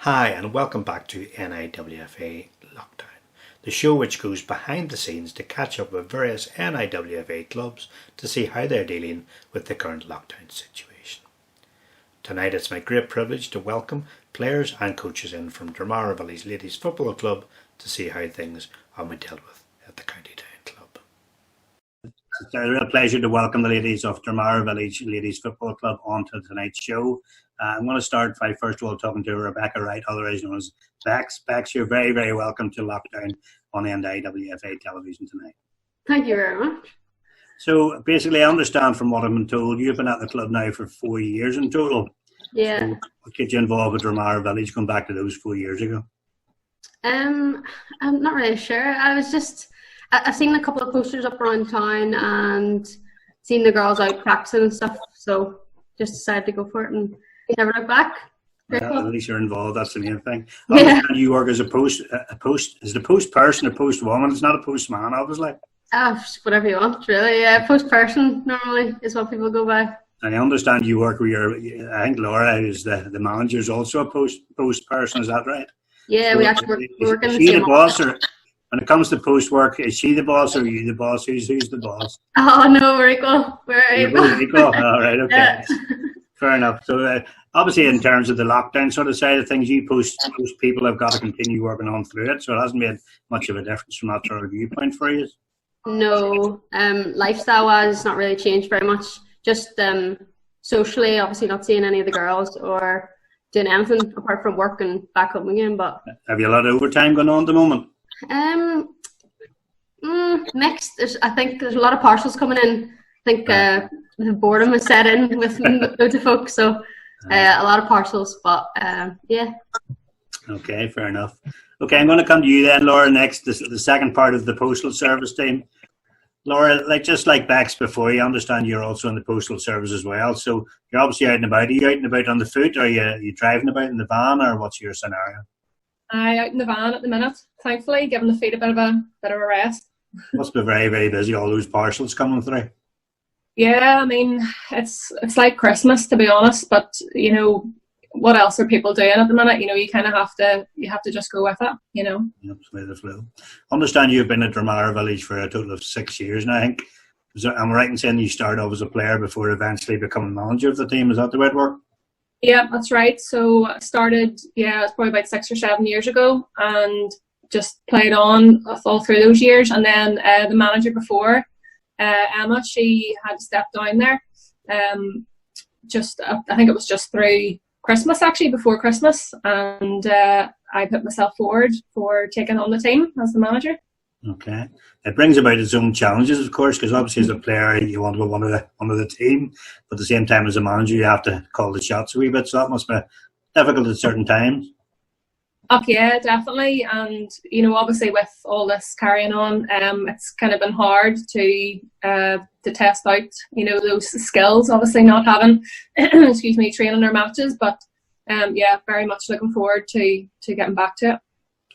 Hi and welcome back to NIWFA Lockdown, the show which goes behind the scenes to catch up with various NIWFA clubs to see how they're dealing with the current lockdown situation. Tonight it's my great privilege to welcome players and coaches in from Dromara-Village Ladies Football Club to see how things are dealt with at the County Town Club. It's a real pleasure to welcome the ladies of Dromara-Village Ladies Football Club onto tonight's show. I'm going to start by first of all talking to Rebecca Wright, otherwise known as Bex. Bex, you're very, very welcome to Lockdown on NIWFA television tonight. Thank you very much. So basically, I understand from what I've been told, you've been at the club now for 4 years in total. Yeah. So what get you involved with Dromara-Village going back to those 4 years ago? I'm not really sure. I've seen a couple of posters up around town and seen the girls out practicing and stuff, so just decided to go for it and never look back. Well, at least you're involved, that's the main thing. Yeah. I understand you work as a post, is the post person or post woman? It's not a postman, obviously. Whatever you want, really. Yeah, post person normally is what people go by. I understand you work with I think Laura is the manager, is also a post person, is that right? Yeah, so we actually work in the same. Is she the boss, or when it comes to post work, is she the boss or are you the boss? Who's the boss? Oh no, we're equal. We're equal. All right, okay. Yeah. Fair enough. So obviously in terms of the lockdown sort of side of things, you post people have got to continue working on through it, so it hasn't made much of a difference from that sort of viewpoint for you. No, lifestyle-wise, it's not really changed very much. Just socially, obviously not seeing any of the girls or doing anything apart from work and back home again. But have you a lot of overtime going on at the moment? Mixed. I think there's a lot of parcels coming in. I think the boredom is set in with loads of folks, so a lot of parcels. But yeah. Okay, fair enough. Okay, I'm going to come to you then, Laura, next, the second part of the postal service team. Laura, just like Bex before, you understand you're also in the postal service as well, so you're obviously out and about. Are you out and about on the foot, or are you driving about in the van, or what's your scenario? I'm out in the van at the minute, thankfully, giving the feet a bit of a rest. Must be very, very busy, all those parcels coming through. Yeah, I mean, it's like Christmas, to be honest, but, you know, what else are people doing at the minute? You know, you kind of have to just go with it, you know. Yep, it's the way the flow. I understand you've been at Dromara-Village for a total of 6 years now, I think. Am I right in saying you started off as a player before eventually becoming manager of the team? Is that the way it worked? Yeah, that's right. So I started, it's probably about 6 or 7 years ago, and just played on all through those years. And then the manager before, Emma, she had stepped down there. I think it was just through Christmas, actually, before Christmas, and I put myself forward for taking on the team as the manager. Okay, it brings about its own challenges, of course, because obviously as a player you want to be one of the team, but at the same time as a manager you have to call the shots a wee bit, so that must be difficult at certain times. Oh yeah, definitely. And you know, obviously with all this carrying on, it's kind of been hard to test out, you know, those skills. Obviously not having, training or matches, but very much looking forward to getting back to it.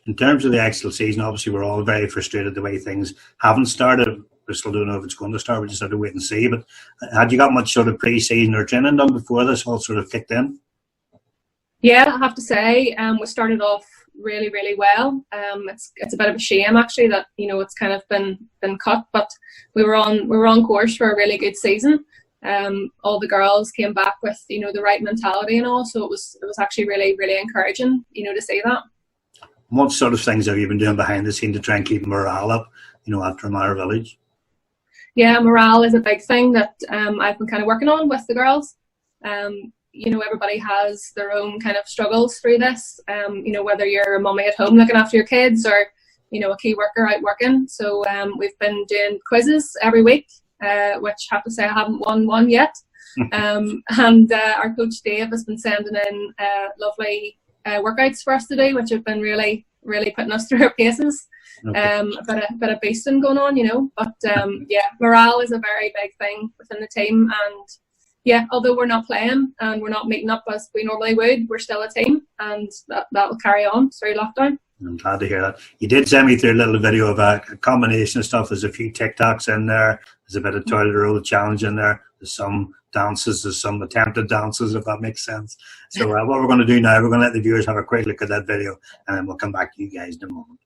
In terms of the actual season, obviously we're all very frustrated the way things haven't started. We still don't know if it's going to start. We just have to wait and see. But had you got much sort of pre-season or training done before this all sort of kicked in? Yeah, I have to say, we started off really, really well. It's a bit of a shame actually that, you know, it's kind of been cut, but we were on course for a really good season. All the girls came back with, you know, the right mentality and all, so it was actually really, really encouraging, you know, to see that. What sort of things have you been doing behind the scene to try and keep morale up, you know, after Dromara-Village? Yeah, morale is a big thing that I've been kind of working on with the girls. You know, everybody has their own kind of struggles through this, you know, whether you're a mummy at home looking after your kids or, you know, a key worker out working. So we've been doing quizzes every week, which I have to say I haven't won one yet. And our coach Dave has been sending in lovely workouts for us to do, which have been really, really putting us through our paces. Okay. A bit of boosting going on, you know. But morale is a very big thing within the team, and yeah, although we're not playing and we're not meeting up as we normally would, we're still a team, and that will carry on through lockdown. I'm glad to hear that. You did send me through a little video of a combination of stuff. There's a few TikToks in there. There's a bit of toilet roll challenge in there. There's some dances. There's some attempted dances, if that makes sense. So what we're going to do now, we're going to let the viewers have a quick look at that video, and then we'll come back to you guys in a moment.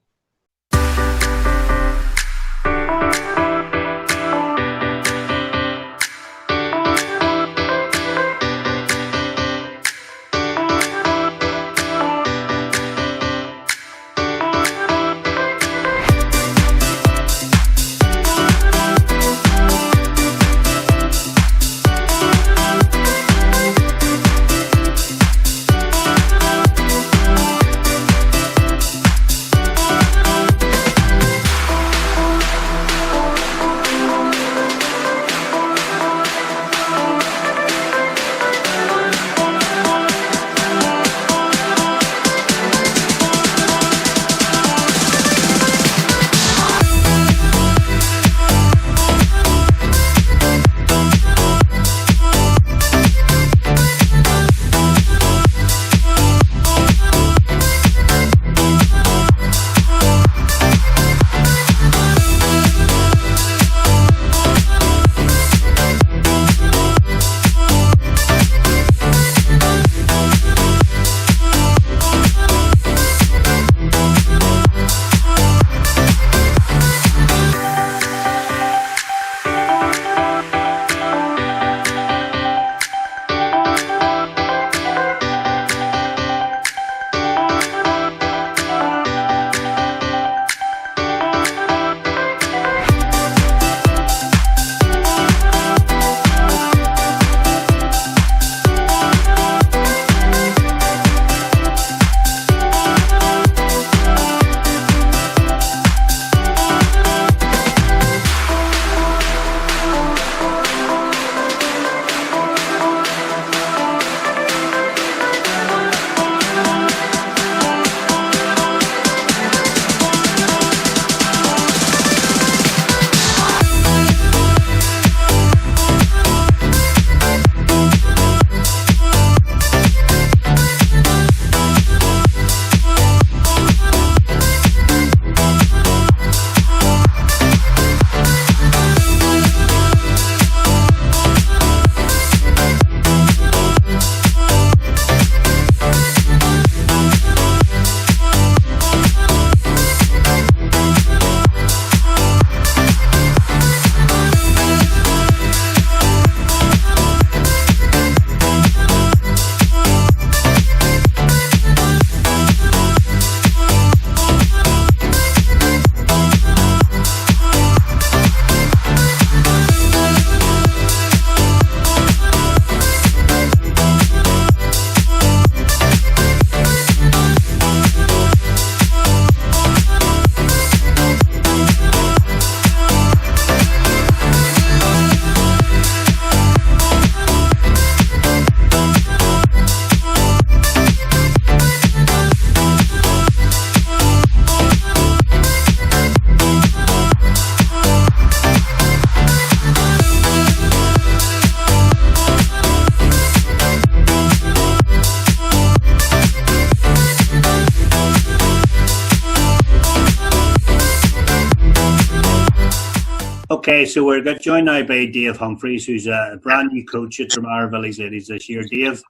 Okay, so we're joined now by Dave Humphreys, who's a brand new coach at Dromara-Village ladies this year. Dave,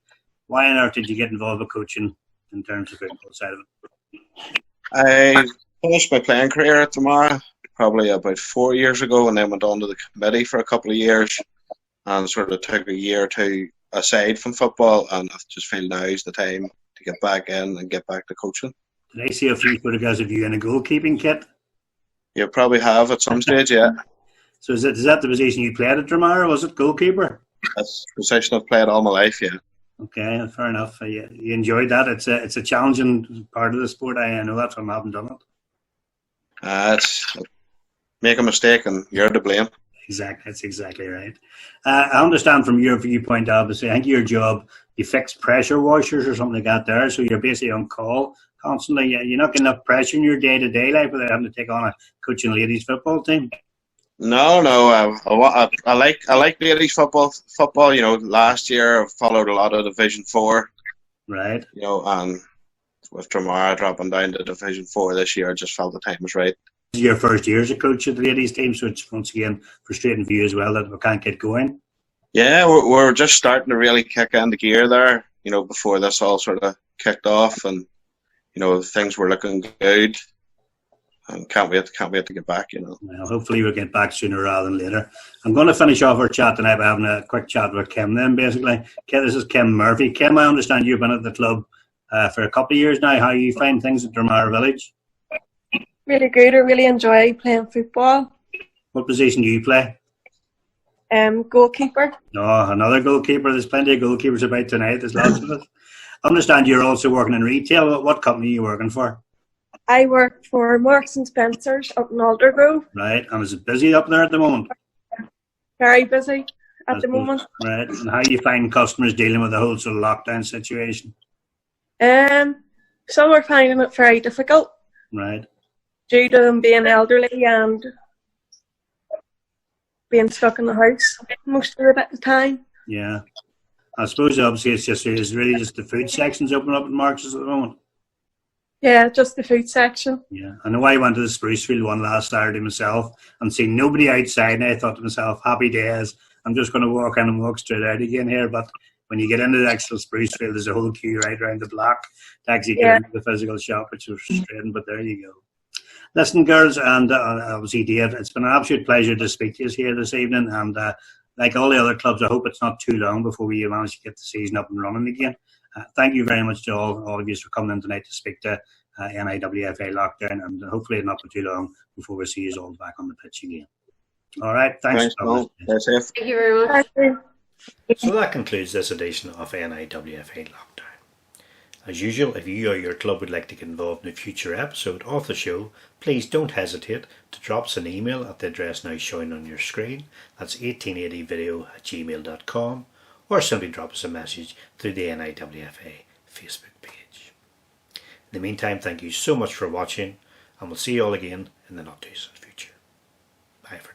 why on earth did you get involved with coaching in terms of the football side of it? I finished my playing career at Dromara probably about 4 years ago, and then went on to the committee for a couple of years and sort of took a year or two aside from football, and I just feel now is the time to get back in and get back to coaching. Did I see a few photographs of you in a goalkeeping kit? You probably have at some stage, yeah. So is that the position you played at Dromara? Was it goalkeeper? That's the position I've played all my life, yeah. Okay, fair enough. You enjoyed that. It's a challenging part of the sport. I know that's why I haven't done it. It's make a mistake and you're to blame. Exactly, that's exactly right. I understand from your viewpoint, obviously, I think your job, you fix pressure washers or something like that there, so you're basically on call constantly. You're not getting enough pressure in your day-to-day life without having to take on a coaching ladies football team. No, no. I like ladies football. Football. Last year I followed a lot of Division 4. Right. And with Dromara dropping down to Division 4 this year, I just felt the time was right. This is your first year as a coach of the ladies team, so it's once again frustrating for you as well that we can't get going. Yeah, we're just starting to really kick into gear there. Before this all sort of kicked off, and things were looking good. And can't wait to get back. Well, hopefully we'll get back sooner rather than later. I'm going to finish off our chat tonight by having a quick chat with Kim then, basically. This is Kim Murphy. Kim, I understand you've been at the club for a couple of years now. How you find things at Dromara-Village? Really good. I really enjoy playing football. What position do you play? Goalkeeper. Oh, another goalkeeper. There's plenty of goalkeepers about tonight. There's lots of us. I understand you're also working in retail. What company are you working for? I work for Marks and Spencer's up in Aldergrove. Right. And is it busy up there at the moment? Very busy at the moment. Right. And how you find customers dealing with the whole sort of lockdown situation? Some are finding it very difficult. Right. Due to them being elderly and being stuck in the house most of the time. Yeah. I suppose obviously it's really just the food sections open up at Marks at the moment. Yeah, just the food section. Yeah. I know I went to the Sprucefield one last Saturday myself and seen nobody outside, and I thought to myself, happy days, I'm just going to walk in and walk straight out again here. But when you get into the actual Sprucefield, there's a whole queue right around the block to actually get into the physical shop, which was frustrating, but there you go. Listen, girls, and obviously Dave, it's been an absolute pleasure to speak to you here this evening, and like all the other clubs, I hope it's not too long before we manage to get the season up and running again. Thank you very much to all of you for coming in tonight to speak to NIWFA lockdown, and hopefully not for too long before we see you all back on the pitch again. All right, thanks. Thank you very much. So that concludes this edition of NIWFA lockdown. As usual, if you or your club would like to get involved in a future episode of the show, please don't hesitate to drop us an email at the address now showing on your screen. That's 1880video@gmail.com, or simply drop us a message through the NIWFA Facebook page. In the meantime, thank you so much for watching, and we'll see you all again in the not too distant future. Bye for now.